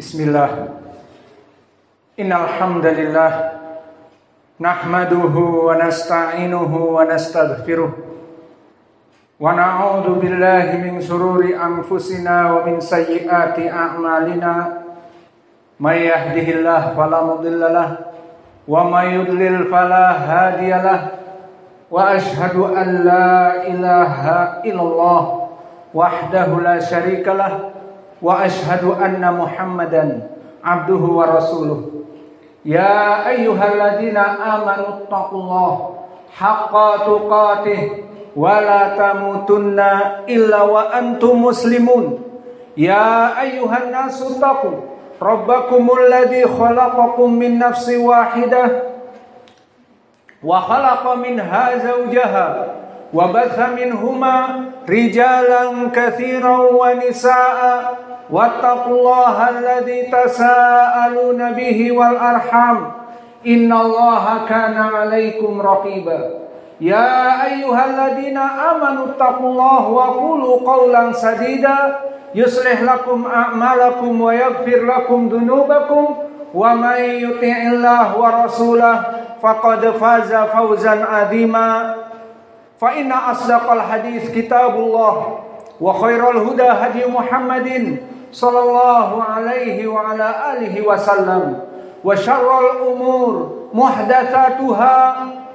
Bismillah. Innal hamdalillah nahmaduhu wa nasta'inuhu wa nastaghfiruh wa na'udzu billahi min shururi anfusina wa min sayyiati a'malina. May yahdihillahu fala mudilla lahu wa may yudlil fala hadiya lahu wa ashhadu an la ilaha illallah wahdahu la syarika lahu wa ashhadu anna Muhammadan abduhu wa rasuluh. Ya ayyuhalladzina amanu taqullaha haqqa tuqatih wa la tamutunna illa wa antum muslimun. Ya ayyuhan nasu taqu rabbakumul ladzi khalaqakum min nafsin wahidah wa khalaqa minha zawjaha wa batha minhuma rijalan katsiran wa nisaa wattaqullaha alladzi tasaaluna bihi wal arham innallaha kana 'alaikum raqiba. Ya ayyuhalladzina amanu taqullaha wa qulu qawlan sadida yuslih lakum a'malakum wa yaghfir lakum dhunubakum wa may yuti'illah wa rasulahu faqad faza fawzan 'azima. Fa inna asdaqal hadits kitabullah wa khairal huda hadi Muhammadin sallallahu alaihi wa ala alihi wasallam wa syarrul umur muhdatsatuha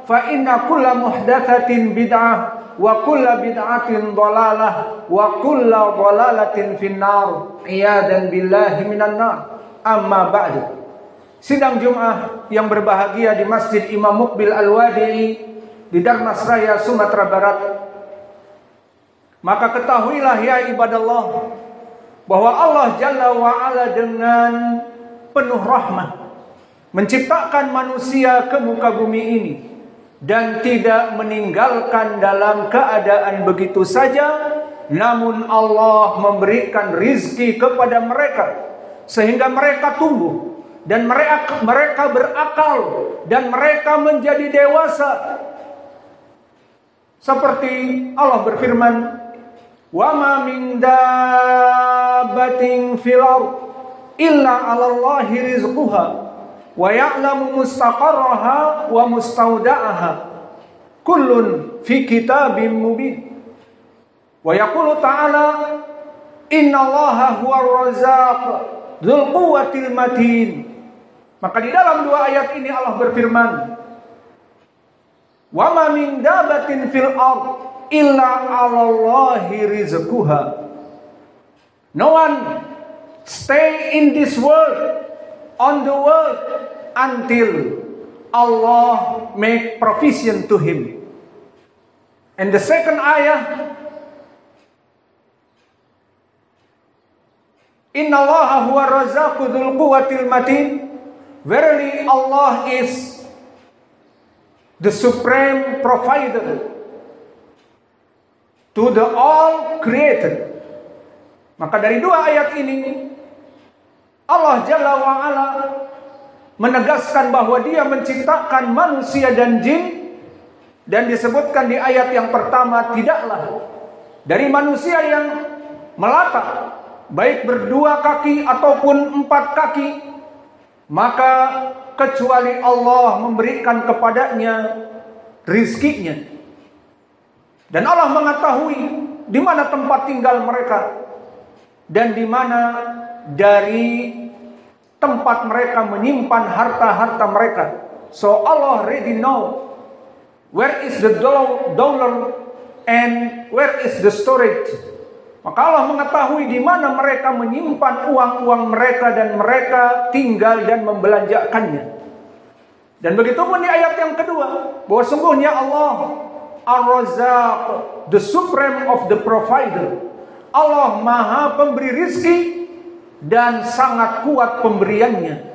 fa inna kulla muhdatsatin bid'ah wa kulla bid'atin dhalalah wa kulla dhalalatin finnar iyadan billahi minan nar. Amma ba'du. Sidang Jumat yang berbahagia di Masjid Imam Muqbil Al-Wadi'i di Darmasraya, Sumatera Barat. Maka ketahuilah ya ibadallah bahwa Allah Jalla wa'ala dengan penuh rahmat menciptakan manusia ke muka bumi ini dan tidak meninggalkan dalam keadaan begitu saja, namun Allah memberikan rizki kepada mereka sehingga mereka tumbuh dan mereka berakal dan mereka menjadi dewasa. Seperti Allah berfirman, wa ma min dabbatin fil ardh illa 'alallahi rizquha wa ya'lamu mustaqarraha wa mustawda'aha kullun fi kitabim mubin. Wa yaqulu ta'ala innallaha huwar razzaq dzul quwwatil matin. Maka di dalam dua ayat ini Allah berfirman, wa ma min dabbatin fil ardh illa 'alallahi rizquha. No one stay in this world, on the world, until Allah make provision to him. And the second ayah, innallaha huwa razzaqu dzul quwwatil matin. Verily Allah is the supreme provider to the all created. Maka dari dua ayat ini Allah Jalla wa'ala menegaskan bahwa Dia menciptakan manusia dan jin, dan disebutkan di ayat yang pertama, tidaklah dari manusia yang melata baik berdua kaki ataupun empat kaki, maka kecuali Allah memberikan kepadanya rizkinya. Dan Allah mengetahui di mana tempat tinggal mereka dan di mana dari tempat mereka menyimpan harta-harta mereka. So Allah already know where is the dollar and where is the storage. Maka Allah mengetahui di mana mereka menyimpan uang-uang mereka dan mereka tinggal dan membelanjakannya. Dan begitu pun di ayat yang kedua, bahwa sungguhnya Allah Ar-Razzaq, the supreme of the provider. Allah maha pemberi rizki dan sangat kuat pemberiannya.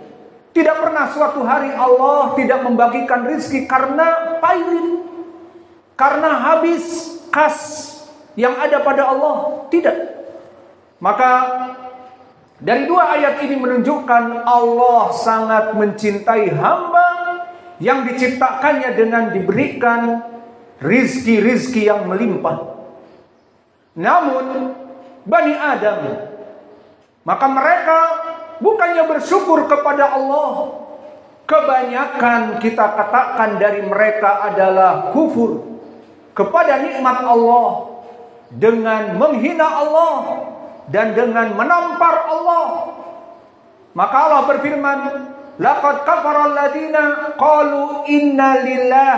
Tidak pernah suatu hari Allah tidak membagikan rizki karena pailit, karena habis kas yang ada pada Allah. Tidak. Maka dari dua ayat ini menunjukkan Allah sangat mencintai hamba yang diciptakannya dengan diberikan rizki-rizki yang melimpah. Namun Bani Adam, maka mereka bukan bersyukur kepada Allah. Kebanyakan kita katakan dari mereka adalah kufur kepada nikmat Allah dengan menghina Allah dan dengan menampar Allah. Maka Allah berfirman, laqad kafara alladziina qalu inna lillah,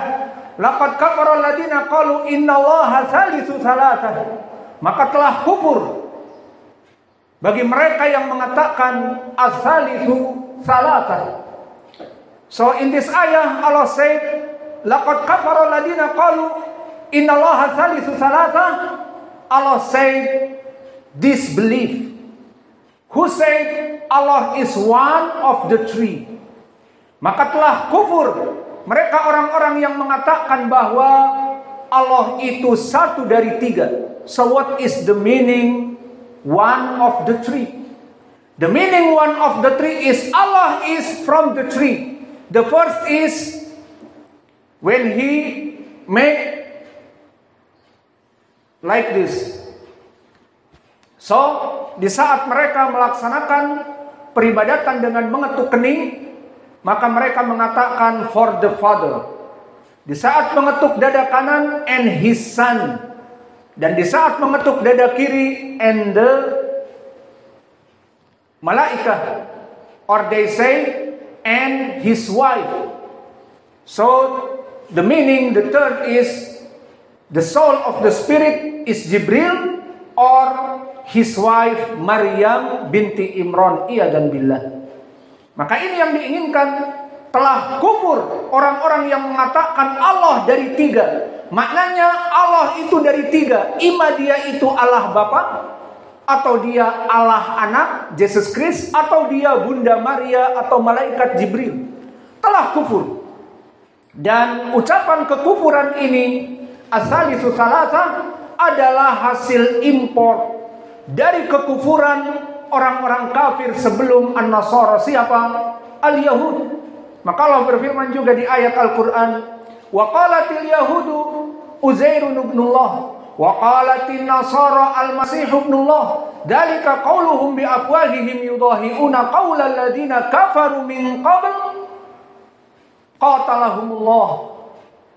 laqad kafara alladziina qalu innallaha tsalitsu tsalatsah. Maka telah kufur bagi mereka yang mengatakan as-tsalitsu tsalatsah. So in this ayah Allah said, laqad kafara alladziina qalu innallaha tsalitsu tsalatsah. Allah said disbelief. Who said Allah is one of the three? Maka telah kufur mereka orang-orang yang mengatakan bahwa Allah itu satu dari tiga. So what is the meaning one of the three? The meaning one of the three is Allah is from the three. The first is when He make like this. So, di saat mereka melaksanakan peribadatan dengan mengetuk kening, maka mereka mengatakan for the Father. Di saat mengetuk dada kanan, and His Son. Dan di saat mengetuk dada kiri, and the malaikah. Or they say, and His wife. So, the meaning, the third is, the soul of the Spirit is Jibril, or his wife Maryam binti Imran iyadan billah. Maka ini yang diinginkan. Telah kufur orang-orang yang mengatakan Allah dari tiga. Maknanya Allah itu dari tiga. Ima dia itu Allah Bapa, atau dia Allah Anak Yesus Kristus, atau dia Bunda Maria atau malaikat Jibril. Telah kufur. Dan ucapan kekufuran ini as-tsalitsu tsalatsah adalah hasil impor dari kekufuran orang-orang kafir sebelum An-Nasara. Siapa? Al-Yahud. Maka Allah berfirman juga di ayat Al-Quran, wa qalatil yahudu Uzairun ibnullah wa qalatin nasara al-masih ibnullah dzalika qauluhum bi afwahihim yudahiuna qaulal ladzina kafaru min qabl qatalahumullah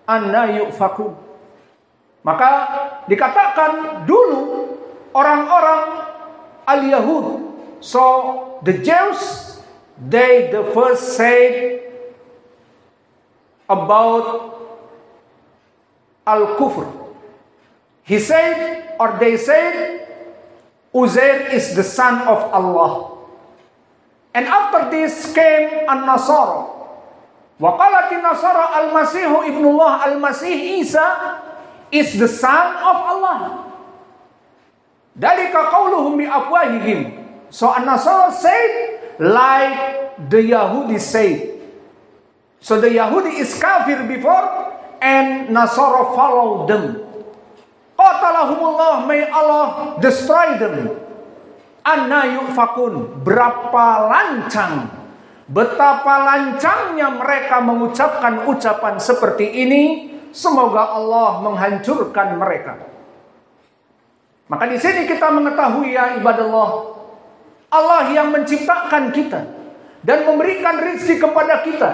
anna yufakun. Maka dikatakan dulu orang-orang al-Yahud, so the Jews, they the first said about al-kufr. He said, or they said, Uzair is the son of Allah. And after this came an-Nasara. Wa qalatin Nasara al-Masihu ibnullah, al-Masih Isa is the son of Allah. Dalika qauluhum bi afwahihim. So an-Nasara said like the Yahudi said. So the Yahudi is kafir before and Nasara followed them. Qatalahumullah, may Allah destroy them. Anna yufakun. Berapa lancang, betapa lancangnya mereka mengucapkan ucapan seperti ini. Semoga Allah menghancurkan mereka. Maka di sini kita mengetahui ya ibadallah, Allah yang menciptakan kita dan memberikan rezeki kepada kita,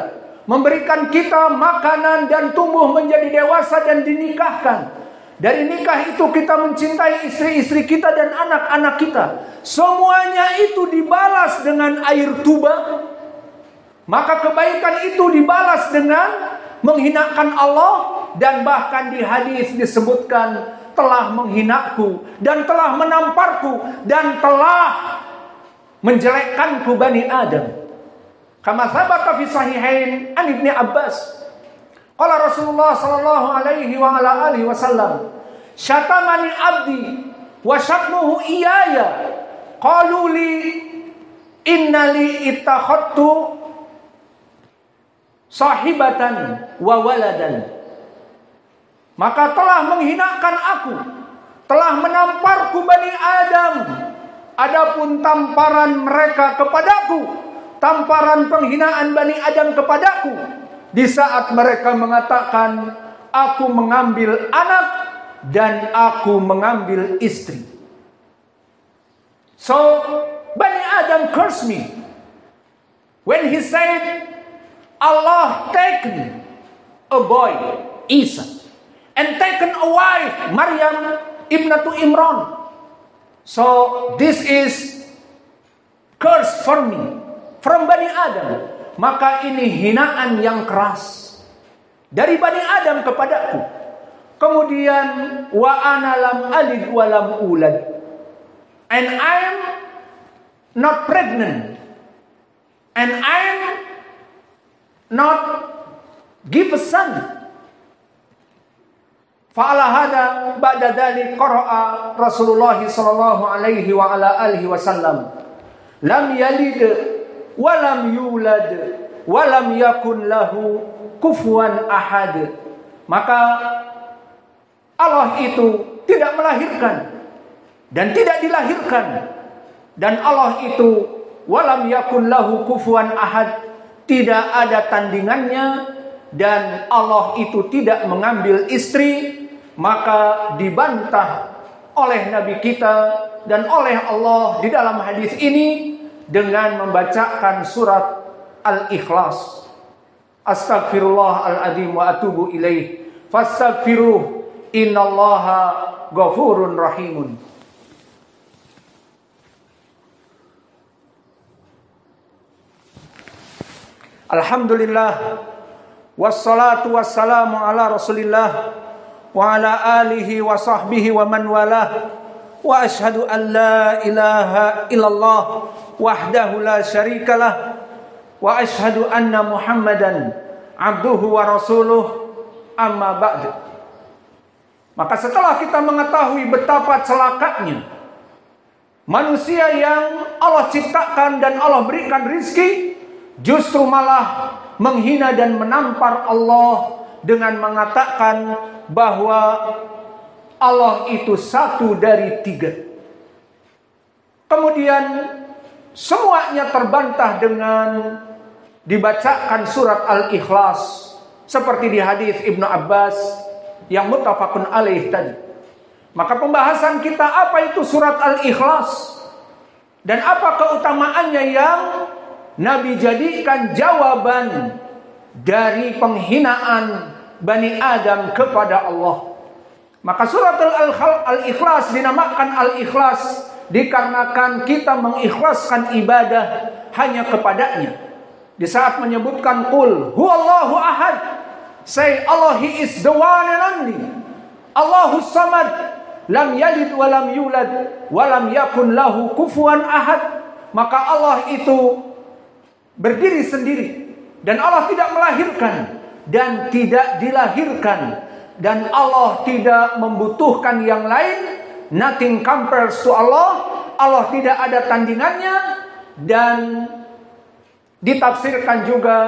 memberikan kita makanan dan tumbuh menjadi dewasa dan dinikahkan. Dari nikah itu kita mencintai istri-istri kita dan anak-anak kita. Semuanya itu dibalas dengan air tuba. Maka kebaikan itu dibalas dengan menghinakan Allah. Dan bahkan di hadis disebutkan telah menghinaku dan telah menamparku dan telah menjelekkanku Bani Adam. Kama sabata fi sahihain an Ibnu Abbas. Qala Rasulullah sallallahu alaihi wa ala alihi wasallam, syatamani abdi wa syatmuhu iyaya. Qalu li inna li ittakhadtu sahibatan wa waladan. Maka telah menghinakan aku, telah menamparku Bani Adam. Adapun tamparan mereka kepadaku, tamparan penghinaan Bani Adam kepadaku, di saat mereka mengatakan aku mengambil anak dan aku mengambil istri. So Bani Adam curse me. when he said, Allah taken a boy, Isa, and taken a wife, Maryam ibnatu Imran. So this is curse for me from Bani Adam. Maka ini hinaan yang keras dari Bani Adam kepadaku. Kemudian wa ana lam alid wa lam ulad, and I'm not pregnant, and I'm not give a son. Fa'ala hada ba'da dzalik qara'a Rasulullah sallallahu alaihi wa ala alihi wasallam, lam yalid wa lam yulad wa lam yakun lahu kufuwan ahad. Maka Allah itu tidak melahirkan dan tidak dilahirkan, dan Allah itu walam yakun lahu kufuwan ahad, tidak ada tandingannya, dan Allah itu tidak mengambil istri. Maka dibantah oleh Nabi kita dan oleh Allah di dalam hadis ini dengan membacakan surat Al-Ikhlas. Astaghfirullahaladzim wa atubu ilaih. Fastaghfiruh innallaha ghafurun rahimun. Alhamdulillah, wassalatu wassalamu ala Rasulillah wa ala alihi wa sahbihi wa man walah, wa ashhadu an la ilaha illallah wahdahu la syarikalah, wa ashhadu anna Muhammadan abduhu wa rasuluh, amma ba'du. Maka setelah kita mengetahui betapa celakanya manusia yang Allah ciptakan dan Allah berikan rizki, justru malah menghina dan menampar Allah dengan mengatakan bahwa Allah itu satu dari tiga. Kemudian semuanya terbantah dengan dibacakan surat Al-Ikhlas seperti di hadis Ibnu Abbas yang muttafaqun alaih tadi. Maka pembahasan kita, apa itu surat Al-Ikhlas dan apa keutamaannya yang Nabi jadikan jawaban dari penghinaan Bani Adam kepada Allah. Maka surat Al-Ikhlas dinamakan Al-Ikhlas dikarenakan kita mengikhlaskan ibadah hanya kepadanya. Di saat menyebutkan qul huwallahu ahad, say Allah, he is the one and only. Allahus samad, lam yalid wa lam yulad wa lam yakun lahu kufuwan ahad. Maka Allah itu berdiri sendiri dan Allah tidak melahirkan dan tidak dilahirkan, dan Allah tidak membutuhkan yang lain. Nothing compares to Allah. Allah tidak ada tandingannya, dan ditafsirkan juga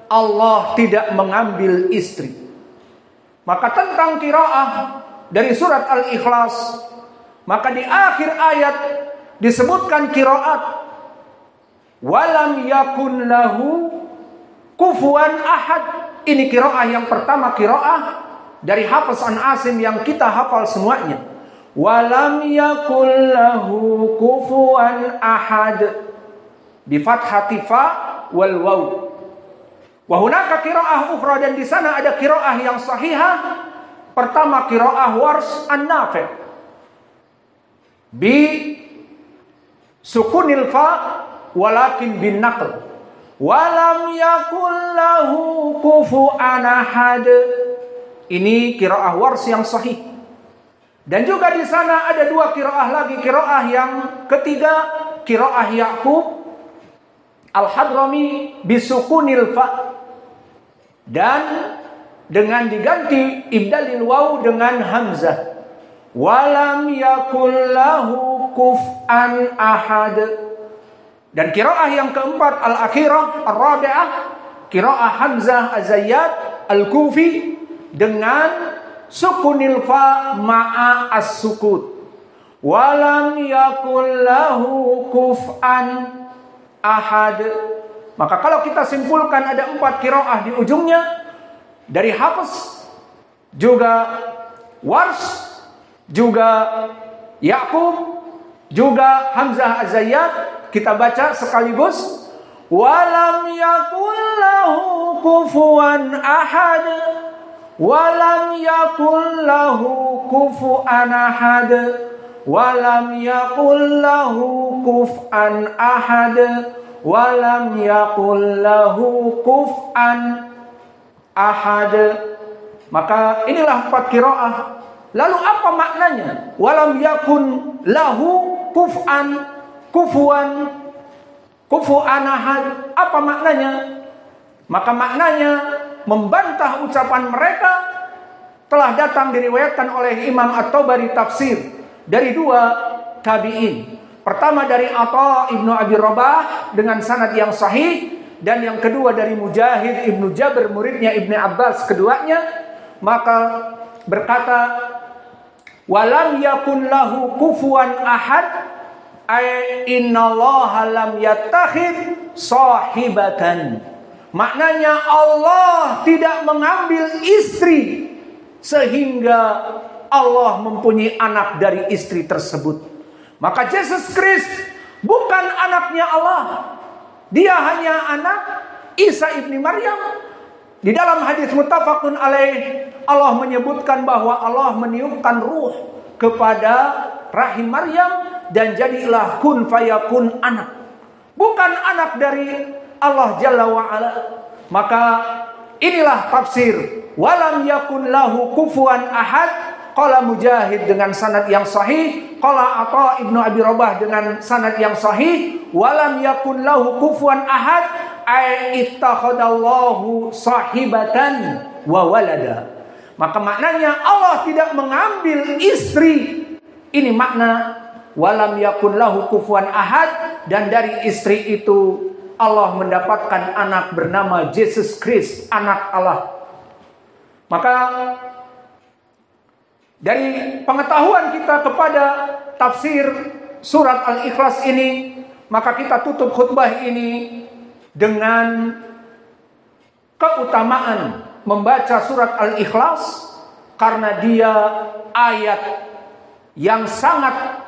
Allah tidak mengambil istri. Maka tentang qiraah dari surat Al-Ikhlas, maka di akhir ayat disebutkan qiraat walam yakun lahu kufuwan ahad. Ini qiraah yang pertama, qiraah dari Hafiz an Asim yang kita hafal semuanya. Walam yakul lahu kufuwan ahad bi fathati fa wal waw. Wa hunaka qiraah ukhra, dan di sana ada qiraah yang sahihah. Pertama qiraah Warsh an-Nafi' bi sukunil fa walakin bin naql. Walam yakul lahu kufuwan ahad. Ini qiraah Warsh yang sahih. Dan juga di sana ada dua qiraah lagi. Qiraah yang ketiga, qiraah Ya'qub Al-Hadrami bisukunil fa, dan dengan diganti ibdalil waw dengan hamzah. Walam yakul lahu kuf'an ahad. Dan qiraah yang keempat, al-akhirah ar-rabi'ah, qiraah Hamzah Az-Zayyad Al-Kufi dengan sukunil fa ma'a as-sukut. Walam yakul lahu kuf'an ahad. Maka kalau kita simpulkan ada 4 qiraah di ujungnya, dari Hafiz, juga Warsh, juga Ya'qub, juga Hamzah Az-Zayyad, kita baca sekaligus. Walam yakul lahu kufuwan ahad. Walam yakul lahu kufuwan ahad. Walam yakul lahu kuf'an ahad. Walam yakul lahu kuf'an ahad. Maka inilah 4 qiraah. Lalu apa maknanya? Walam yakun lahu kufuwan ahad. Apa maknanya? Maka maknanya membantah ucapan mereka telah datang diriwayatkan oleh Imam At-Tabari tafsir dari 2 tabi'in. Pertama dari Atha ibnu Abi Rabah dengan sanad yang sahih, dan yang kedua dari Mujahid ibnu Jabir muridnya Ibnu Abbas keduanya. Maka berkata, walam yakun lahu kufuwan ahad, ay innallaha lam yattakhid sahibatan. Maknanya Allah tidak mengambil istri sehingga Allah mempunyai anak dari istri tersebut. Maka Yesus Kristus bukan anaknya Allah. Dia hanya anak Isa ibni Maryam. Di dalam hadis muttafaqun alaih, Allah menyebutkan bahwa Allah meniupkan ruh kepada rahim Maryam dan jadilah kun fayakun anak. Bukan anak dari Allah Jalla wa'ala. Maka inilah tafsir walam yakun lahu kufuwan ahad. Qala Mujahid dengan sanad yang sahih, qala Atha ibnu Abi Rabah dengan sanad yang sahih, walam yakun lahu kufuwan ahad, ay ittakhadallahu sahibatan wa walada. Maka maknanya Allah tidak mengambil istri. Ini makna walam yakun lahu kufuwan ahad, dan dari istri itu Allah mendapatkan anak bernama Yesus Kristus, anak Allah. Maka dari pengetahuan kita kepada tafsir surat Al-Ikhlas ini, maka kita tutup khutbah ini dengan keutamaan membaca surat Al-Ikhlas, karena dia ayat yang sangat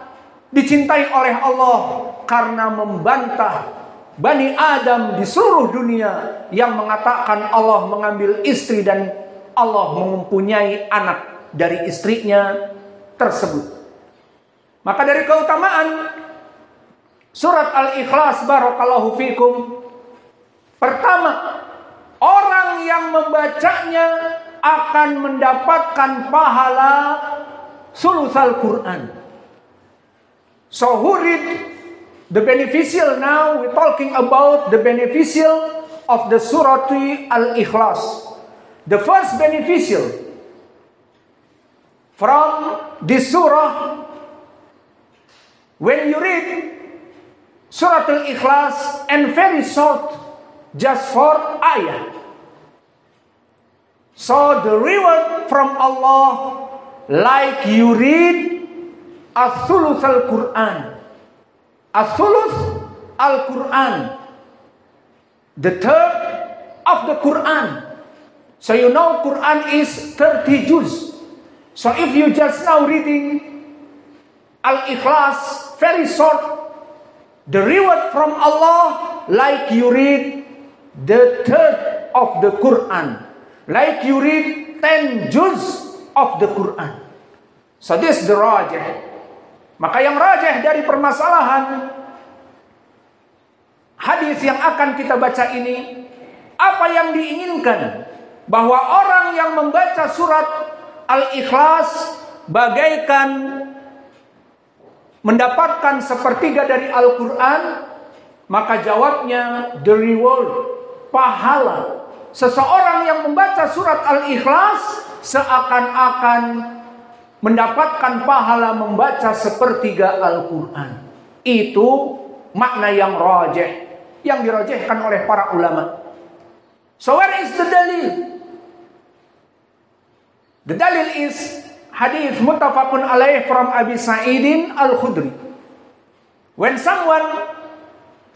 dicintai oleh Allah karena membantah Bani Adam di seluruh dunia yang mengatakan Allah mengambil istri dan Allah mempunyai anak dari istrinya tersebut. Maka dari keutamaan surat Al-Ikhlas, barakallahu fikum, pertama, orang yang membacanya akan mendapatkan pahala sulusal Quran. So who read the beneficial? Now we're talking about the beneficial of the surah Al-Ikhlas. The first beneficial from this surah, when you read Surah Al-Ikhlas, and very short, just 4 ayat. So the reward from Allah, like you read As-Sulus Al-Quran. As-Sulus Al-Quran, the third of the Quran. So you know Quran is 30 juz. So if you just now reading Al-Ikhlas, very short, the reward from Allah like you read the third of the Quran, like you read 10 juz of the Quran. So this is the rajih. Maka yang rajih dari permasalahan hadis yang akan kita baca ini, apa yang diinginkan? Bahwa orang yang membaca surat Al-Ikhlas bagaikan mendapatkan sepertiga dari Al-Quran. Maka jawabnya the reward, pahala. Seseorang yang membaca surat Al-Ikhlas seakan-akan mendapatkan pahala membaca sepertiga Al-Quran. Itu makna yang rajih, yang dirajihkan oleh para ulama. So where is the dalil? The dalil is hadith muttafaqun alaih from Abi Sa'idin Al-Khudri. When someone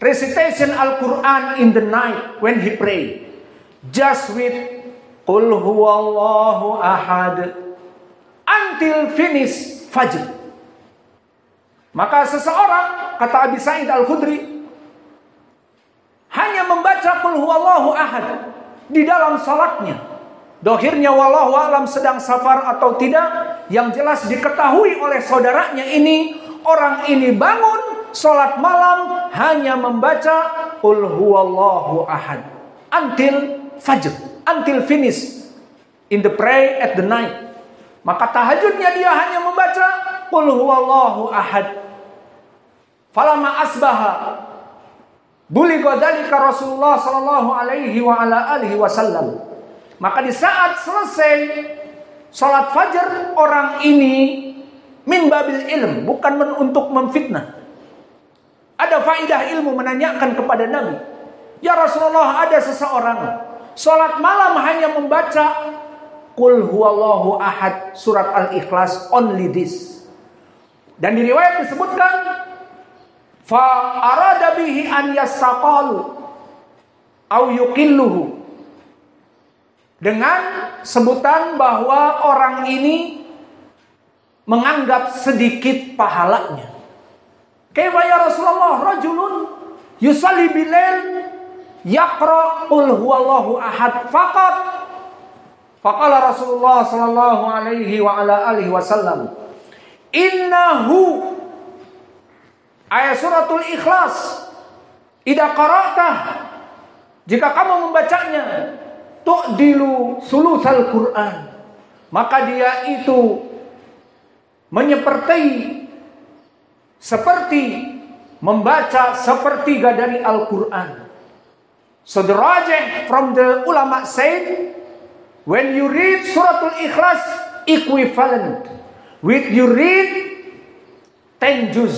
recitation Al-Quran in the night when he pray, just with Qul huwallahu ahad until finish fajr. Maka seseorang, kata Abi Sa'id Al-Khudri, hanya qul huwallahu ahad di dalam salatnya. Dohirnya wallahu alam sedang safar atau tidak, yang jelas diketahui oleh saudaranya ini, orang ini bangun salat malam hanya membaca qul huwallahu ahad until fajr, until finish in the pray at the night. Maka tahajudnya dia hanya membaca qul huwallahu ahad. Falamma asbaha buligha dzalika Rasulullah sallallahu alaihi wa ala alihi wasallam. Maka di saat selesai salat fajar, orang ini min babil ilm, bukan untuk memfitnah. Ada faidah ilmu menanyakan kepada Nabi, ya Rasulullah, ada seseorang salat malam hanya membaca qul huwallahu ahad surat Al-Ikhlas, only this. Dan di riwayat disebutkan fa arada bihi an yastaqalu au yuqilluhu, dengan sebutan bahwa orang ini menganggap sedikit pahalanya. Kaifa ya Rasulullah rajulun yusalli bilail yaqra qul huwallahu ahad faqat. Faqala Rasulullah sallallahu alaihi wa ala alihi wasallam, innahu ayat suratul Ikhlas idza qara'ta, jika kamu membacanya, tu'dilu sulusal Quran, maka dia itu seperti membaca sepertiga dari Al-Quran. So the rajih from the ulama said, when you read suratul Ikhlas equivalent with you read 10 juz,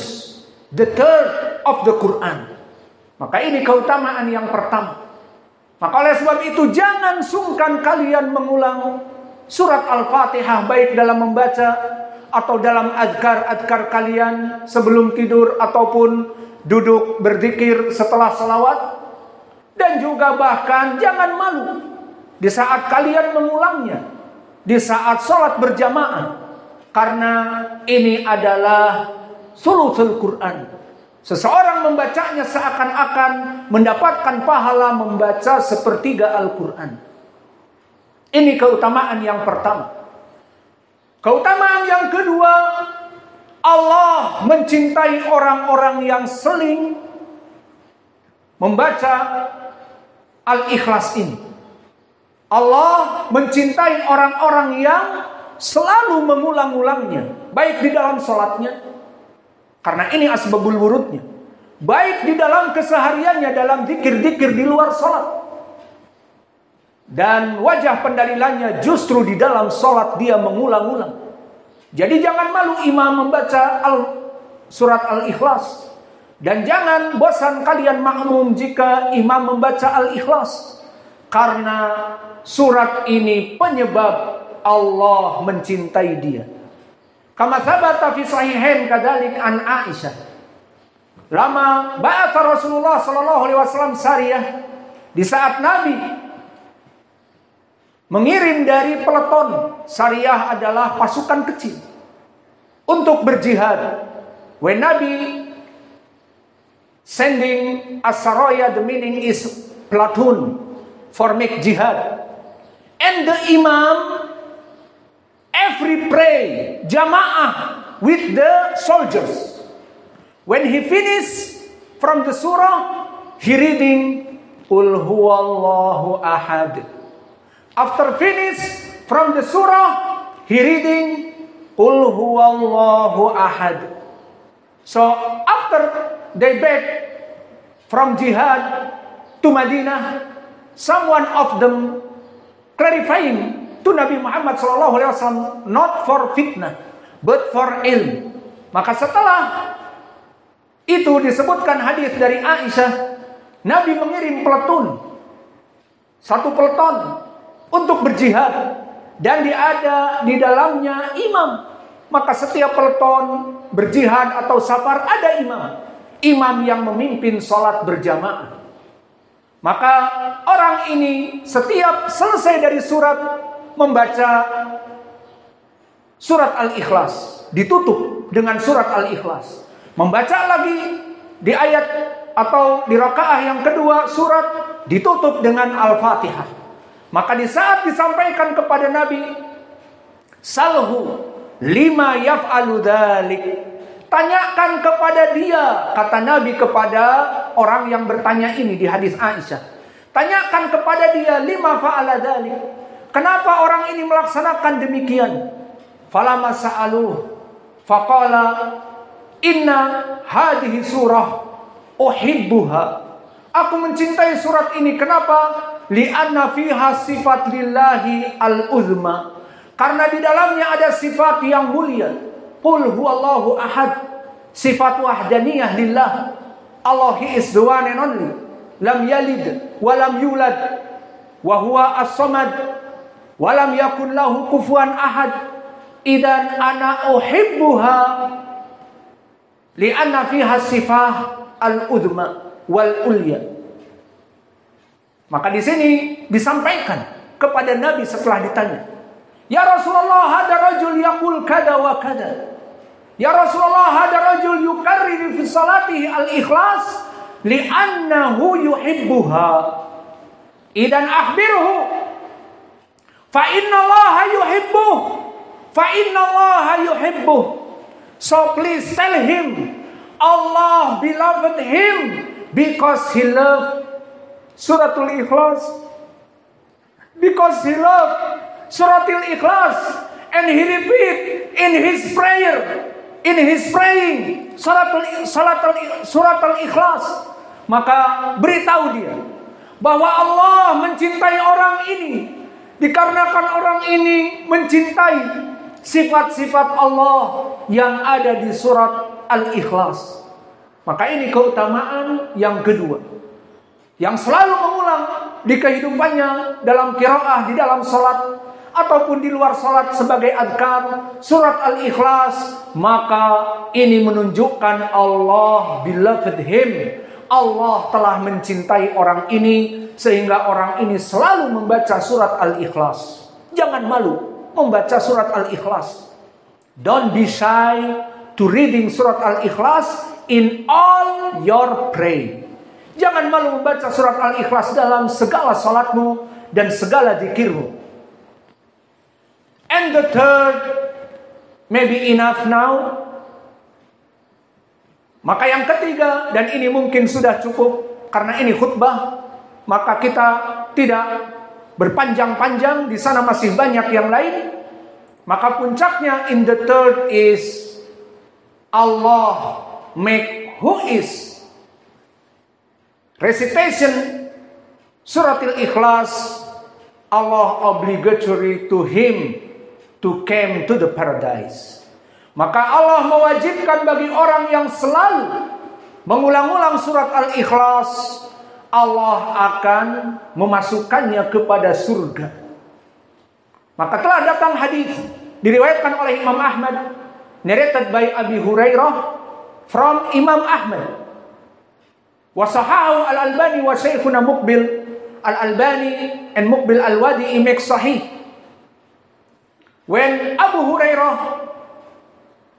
the third of the Quran. Maka ini keutamaan yang pertama. Maka oleh sebab itu jangan sungkan kalian mengulang surat Al-Fatihah, baik dalam membaca atau dalam adkar kalian sebelum tidur ataupun duduk berzikir setelah salawat. Dan juga bahkan jangan malu di saat kalian mengulangnya, di saat sholat berjamaah, karena ini adalah sulusul Quran. Seseorang membacanya seakan-akan mendapatkan pahala membaca sepertiga Al-Quran. Ini keutamaan yang pertama. Keutamaan yang kedua, Allah mencintai orang-orang yang seling membaca Al-Ikhlas ini. Allah mencintai orang-orang yang selalu mengulang-ulangnya, baik di dalam sholatnya, karena ini asbabul wurudnya, baik di dalam kesehariannya, dalam zikir-zikir di luar sholat. Dan wajah pendalilannya justru di dalam sholat dia mengulang-ulang. Jadi jangan malu imam membaca surat Al-Ikhlas. Dan jangan bosan kalian makmum jika imam membaca Al-Ikhlas. Karena surat ini penyebab Allah mencintai dia. Kama thabata fi sahihain kadzalik an Aisyah. Lama ba'atha Rasulullah sallallahu alaihi wasallam sariyah, di saat Nabi mengirim dari peleton, sariyah adalah pasukan kecil untuk berjihad. When Nabi sending as-saraya, the meaning is platoon for make jihad. And the imam every pray jamaah with the soldiers. When he finish from the surah, he reading qul huwallahu ahad. After finish from the surah, he reading qul huwallahu ahad. So after they back from jihad to Madinah, someone of them clarifying to Nabi Muhammad SAW, not for fitnah, but for ilm. Maka setelah itu disebutkan hadis dari Aisyah, Nabi mengirim peleton, satu peleton untuk berjihad, dan ada di dalamnya imam. Maka setiap peleton berjihad atau safar ada imam yang memimpin sholat berjamaah. Maka orang ini setiap selesai dari surat membaca surat Al-Ikhlas, ditutup dengan surat Al-Ikhlas, membaca lagi di ayat atau di rakaah yang kedua surat ditutup dengan Al-Fatihah. Maka di saat disampaikan kepada Nabi, salhu lima yaf'alu dzalik, tanyakan kepada dia, kata Nabi kepada orang yang bertanya ini di hadis Aisyah. Tanyakan kepada dia, lima fa'ala dzalik, kenapa orang ini melaksanakan demikian? Falamma sa'aluh faqala inna hadhihi surah uhibbuha, aku mencintai surat ini. Kenapa? Li'anna fiha sifat lillahi al-uzma, karena di dalamnya ada sifat yang mulia. Qul huwallahu ahad, sifat wahdaniyah lillah. Allah, He is the one and only. Lam yalid wa lam yulad wa huwa as-samad wa lam yakun lahu kufuwan ahad. Idan ana uhibbuha li'anna fiha sifat al-uzma wal ulya. Maka di sini disampaikan kepada Nabi setelah ditanya, ya Rasulullah, hada rajul yaqul kada wa kada. Ya Rasulullah, hada rajul yukarrir fi salatihi al-ikhlas li'annahu yuhibbuha. Idan akhbirhu fa inna Allah yuhibbuh. Fa inna Allah yuhibbuh. So please tell him Allah beloved him because he loved Suratul Ikhlas. Because he loved Suratul Ikhlas, and he repeat in his prayer, in his praying Suratul Ikhlas. Maka beritahu dia bahwa Allah mencintai orang ini dikarenakan orang ini mencintai sifat-sifat Allah yang ada di surat Al-Ikhlas. Maka ini keutamaan yang kedua yang selalu mengulang di kehidupannya, dalam qiraah, di dalam salat ataupun di luar salat sebagai adkar, surat Al-Ikhlas. Maka ini menunjukkan Allah beloved him, Allah telah mencintai orang ini sehingga orang ini selalu membaca surat Al-Ikhlas. Jangan malu membaca surat Al-Ikhlas. Don't be shy to reading surat Al-Ikhlas in all your prayer. Jangan malu membaca surat Al-Ikhlas dalam segala salatmu dan segala zikirmu. And the third, maybe enough now. Maka yang ketiga, dan ini mungkin sudah cukup karena ini khutbah, maka kita tidak berpanjang-panjang, di sana masih banyak yang lain. Maka puncaknya in the third is Allah make who is recitation Suratul Ikhlas, Allah obligatory to him to come to the paradise. Maka Allah mewajibkan bagi orang yang selalu mengulang-ulang surat Al-Ikhlas, Allah akan memasukkannya kepada surga. Maka telah datang hadis diriwayatkan oleh Imam Ahmad, narrated by Abi Hurairah from Imam Ahmad. Wasahahu Al-Albani wa Syekhuna Muqbil Al-Albani and Muqbil Al-Wadi make sahih. When Abu Hurairah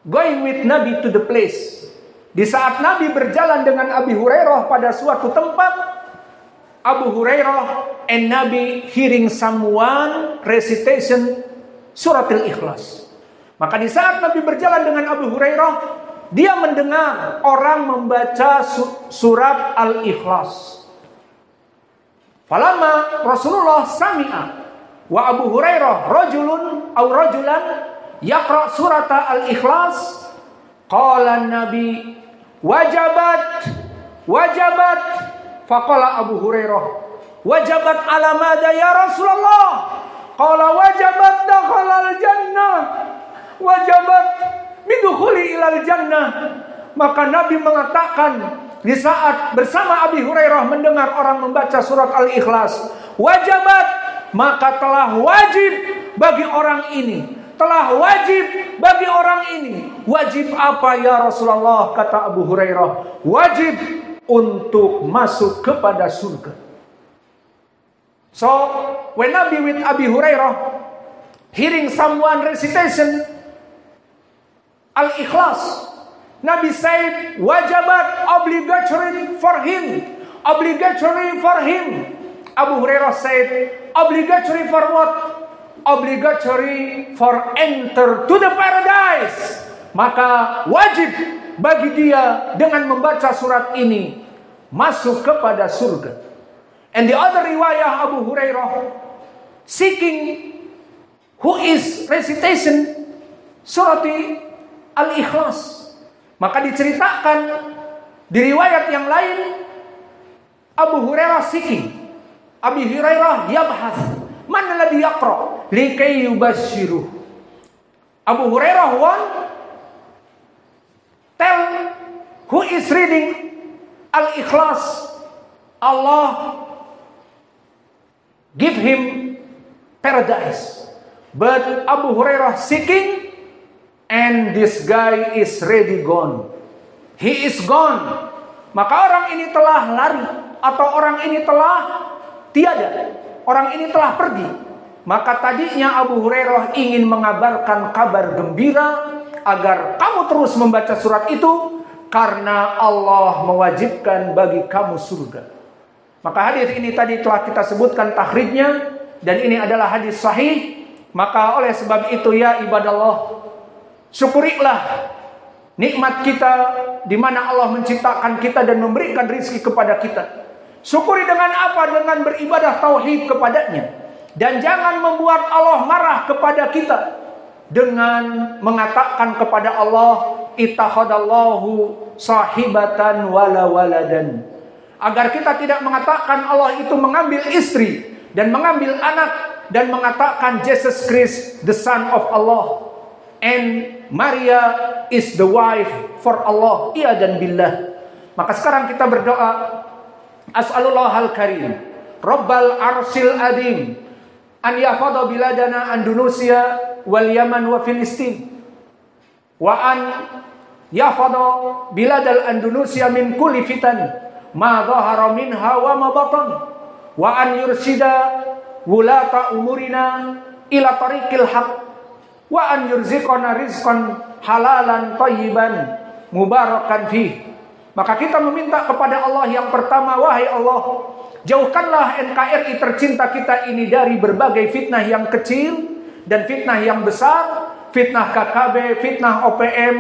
going with Nabi to the place, di saat Nabi berjalan dengan Abi Hurairah pada suatu tempat, Abu Hurairah and Nabi hearing someone recitation Suratul Ikhlas. Maka di saat Nabi berjalan dengan Abu Hurairah, dia mendengar orang membaca surat Al-Ikhlas. Falamma Rasulullah sami'a wa Abu Hurairah rajulun aw rajulan yaqra surat Al-Ikhlas, qala Nabi wajabat faqala Abu Hurairah wajabat ala madha ya Rasulullah, qala wajabat dakhala al-jannah wajabat bidukhuli ilal jannah. Maka Nabi mengatakan di saat bersama Abi Hurairah mendengar orang membaca surat Al-Ikhlas, wajabat, maka telah wajib bagi orang ini. Telah wajib bagi orang ini. Wajib apa ya Rasulullah? Kata Abu Hurairah, wajib untuk masuk kepada surga. So when Nabi with Abi Hurairah hearing someone recitation Al-Ikhlas, Nabi said wajabat, obligatory for him, Abu Hurairah said, obligatory for what? Obligatory for enter to the paradise. Maka wajib bagi dia dengan membaca surat ini masuk kepada surga. And the other riwayah Abu Hurairah seeking who is recitation surat Al-Ikhlas. Maka diceritakan di riwayat yang lain Abu Hurairah seeking, Abu Hurairah yabhath man alladhi yaqra likay yubashshiruh. Abu Hurairah tell who is reading Al-Ikhlas, Allah give him paradise. But Abu Hurairah seeking, and this guy is ready gone. He is gone. Maka orang ini telah lari, atau orang ini telah tiada, orang ini telah pergi. Maka tadinya Abu Hurairah ingin mengabarkan kabar gembira agar kamu terus membaca surat itu, karena Allah mewajibkan bagi kamu surga. Maka hadis ini tadi telah kita sebutkan takhrijnya, dan ini adalah hadis sahih. Maka oleh sebab itu ya ibadallah, syukurilah nikmat kita di mana Allah menciptakan kita dan memberikan rezeki kepada kita. Syukuri dengan apa? Dengan beribadah tauhid kepadanya. Dan jangan membuat Allah marah kepada kita dengan mengatakan kepada Allah, ittakhadallahu sahibatan wala waladan. Agar kita tidak mengatakan Allah itu mengambil istri dan mengambil anak, dan mengatakan Jesus Christ the son of Allah and Maria is the wife for Allah. Iya dan billah. Maka sekarang kita berdoa, as'alullahal karim rabbal arsyil adim an yahfadha biladana Andalusia wal Yaman wa Filistin, wa an yahfadha biladal Andalusia min kulli fitan ma dhahara minha wa ma batan, wa an yursida wulata umurina ila tariqil haq, wa an yurziqana rizqan halalan thayyiban mubarakan fih. Maka kita meminta kepada Allah yang pertama, wahai Allah, jauhkanlah NKRI tercinta kita ini dari berbagai fitnah yang kecil dan fitnah yang besar, fitnah KKB, fitnah OPM,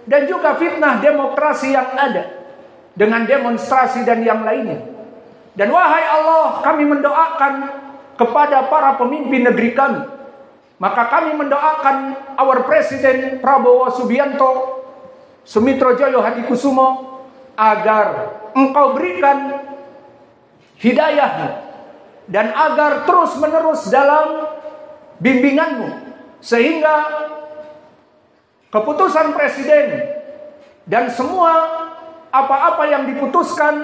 dan juga fitnah demokrasi yang ada dengan demonstrasi dan yang lainnya. Dan wahai Allah, kami mendoakan kepada para pemimpin negeri kami. Maka kami mendoakan our President Prabowo Subianto, Sumitro Joyo Hadikusumo, agar engkau berikan hidayahmu dan agar terus menerus dalam bimbinganmu, sehingga keputusan presiden dan semua apa-apa yang diputuskan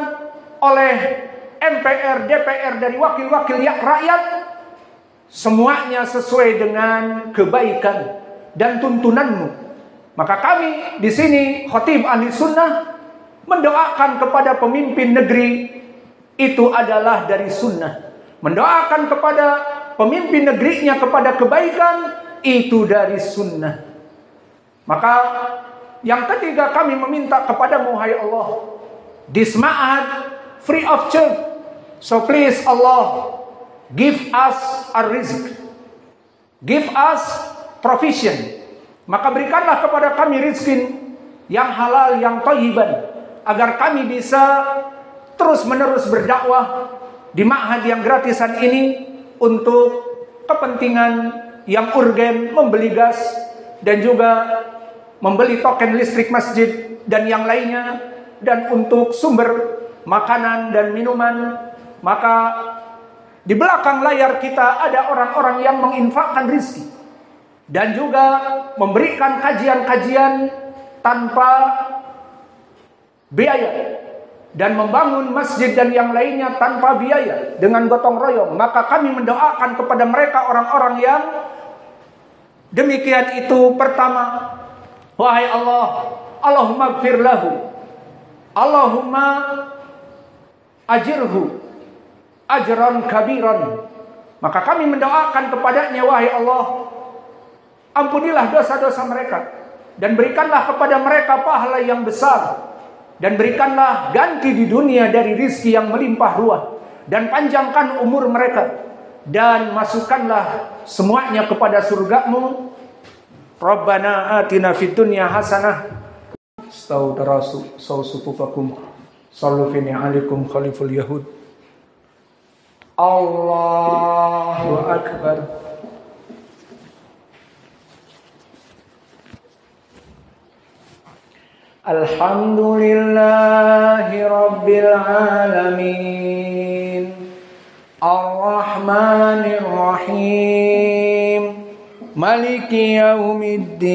oleh MPR, DPR dari wakil-wakil rakyat semuanya sesuai dengan kebaikan dan tuntunanmu. Maka kami di sini Khatib Ahli Sunnah mendoakan kepada pemimpin negeri itu adalah dari sunnah. Mendoakan kepada pemimpin negerinya kepada kebaikan itu dari sunnah. Maka yang ketiga kami meminta kepada Muhai Allah, this ma'had free of charge. So please Allah, give us a rizq, give us provision. Maka berikanlah kepada kami rizki yang halal, yang thayyiban, agar kami bisa terus menerus berdakwah di ma'had yang gratisan ini untuk kepentingan yang urgen, membeli gas dan juga membeli token listrik masjid dan yang lainnya, dan untuk sumber makanan dan minuman. Maka di belakang layar kita ada orang-orang yang menginfakkan rizki dan juga memberikan kajian-kajian tanpa biaya dan membangun masjid dan yang lainnya tanpa biaya dengan gotong royong. Maka kami mendoakan kepada mereka orang-orang yang demikian itu. Pertama, wahai Allah, Allahumma gfir lahu, Allahumma ajirhu ajran kabiran. Maka kami mendoakan kepadanya, wahai Allah, ampunilah dosa-dosa mereka dan berikanlah kepada mereka pahala yang besar, dan berikanlah ganti di dunia dari rizki yang melimpah ruah, dan panjangkan umur mereka, dan masukkanlah semuanya kepada surgamu. Rabbana atina fid dunya hasanah. Staudarasu sausufufakum sallufini alaikum khaliful yahud. Allahu akbar. Alhamdulillahi rabbil alamin. Ar-Rahmanir Rahim. Maliki yaumiddin.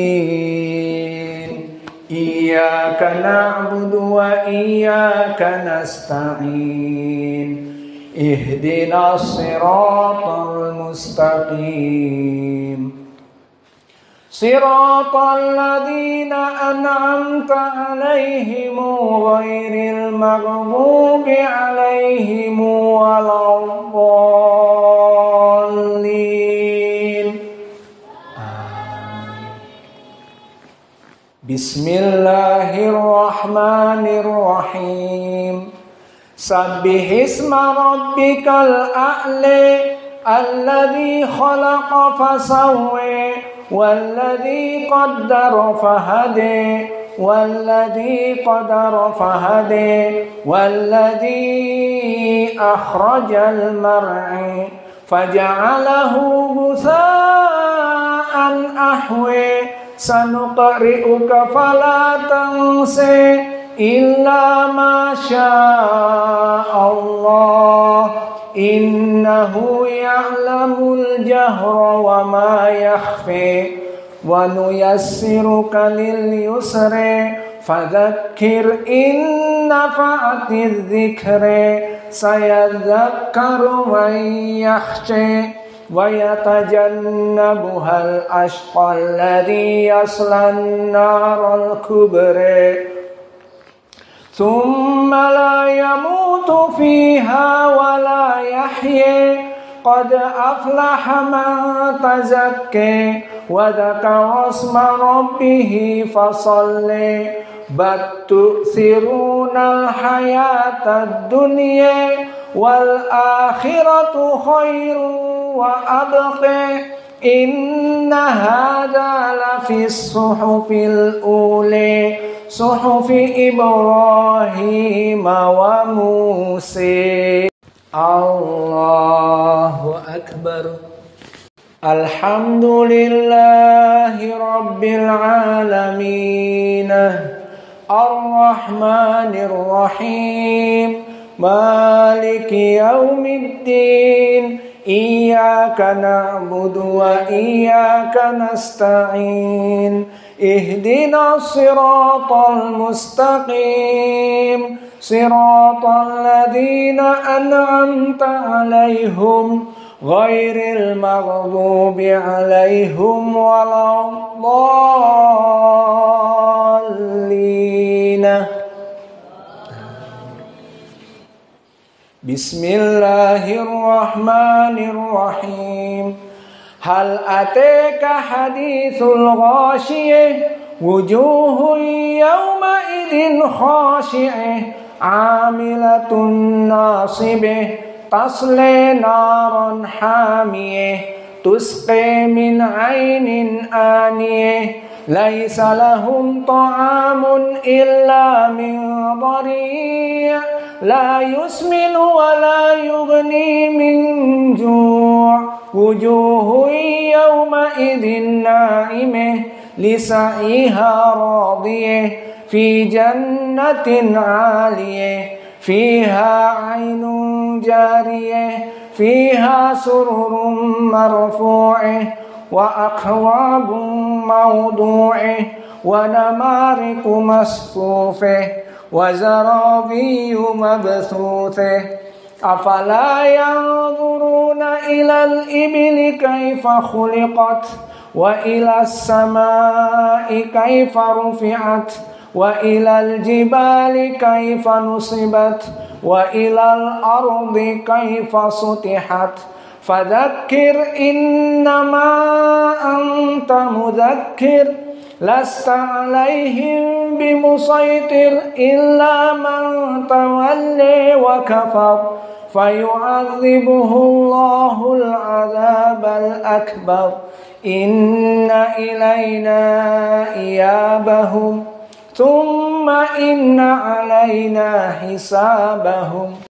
Iyyaka na'budu wa iyyaka nasta'in. Ihdinas siratal mustaqim. Siratal ladzina an'amta 'alaihim ghairil maghdubi 'alaihim waladdallin. Bismillahirrahmanirrahim. Sabbihisma rabbikal a'la alladzi khalaqa fasawwa walladzi qaddara fahada walladzi qadara fahada walladzi akhrajal mar'a faja'alahu ghusaa'an ahwa. Sanuqri'uka fala tansa illa ma sya'allah. Innahu ya'lamul jahra wa ma yakhfi. Wa nuyassiruka lil yusri fadzakkir in nafa'atiz dzikri. Sayadzakkaru man yakhsha wa yatajannabuhal ashqal ladzi yaslan naral kubra thumma la yamutu fiha wa la yahya. Qad aflaha man tazakka wa dzakara isma rabbih fasalli. Bal tu'thirunal hayatad dunya wal akhiratu khairun wa abqa. Inna hadza lafis suhufil ula suhufi Ibrahim wa Musa. Allahu akbar. Alhamdulillahi rabbil alamin. Ar-Rahmanir Rahim. Maliki yaumiddin. Iyyaka na'budu wa iyyaka nasta'in. Ihdinas siratal mustaqim. Siratal ladzina an'amta 'alaihim ghairil maghdubi 'alaihim waladdallin. Bismillahirrahmanirrahim. Hal ataka hadithul ghashiyah. Wujuhun yawma idin khashi'ah. Amilatun nasibah. Tasla naran hamiyah. Tusqa min 'ainin aniyah. Laisa lahum ta'amun illa min dhari'. La yusminu wa la yughni min ju'. Wujuhun yawma idin na'imah. Lisa'iha radiyah. Fi jannatin 'aliyah. Fiha 'ainun jariyah. Fiha sururun marfu'ah. Wa akwabun mawdu'ah. Wa namariku masfufah. Wa zarabiyu mabthuthah. Afala yanzuruna ilal ibili kaifa khuliqat. Wa ilas samai kaifa rufi'at. Wa ilal jibali kaifa nusibat. Wa ilal ardi kaifa sutihat. Fadzakkir innama anta mudzakkir. Lasta alaihim bimusaitir illa man tawalla wa kafar. فيعذبه الله العذاب الأكبر إن إلينا إيابهم ثم إن علينا حسابهم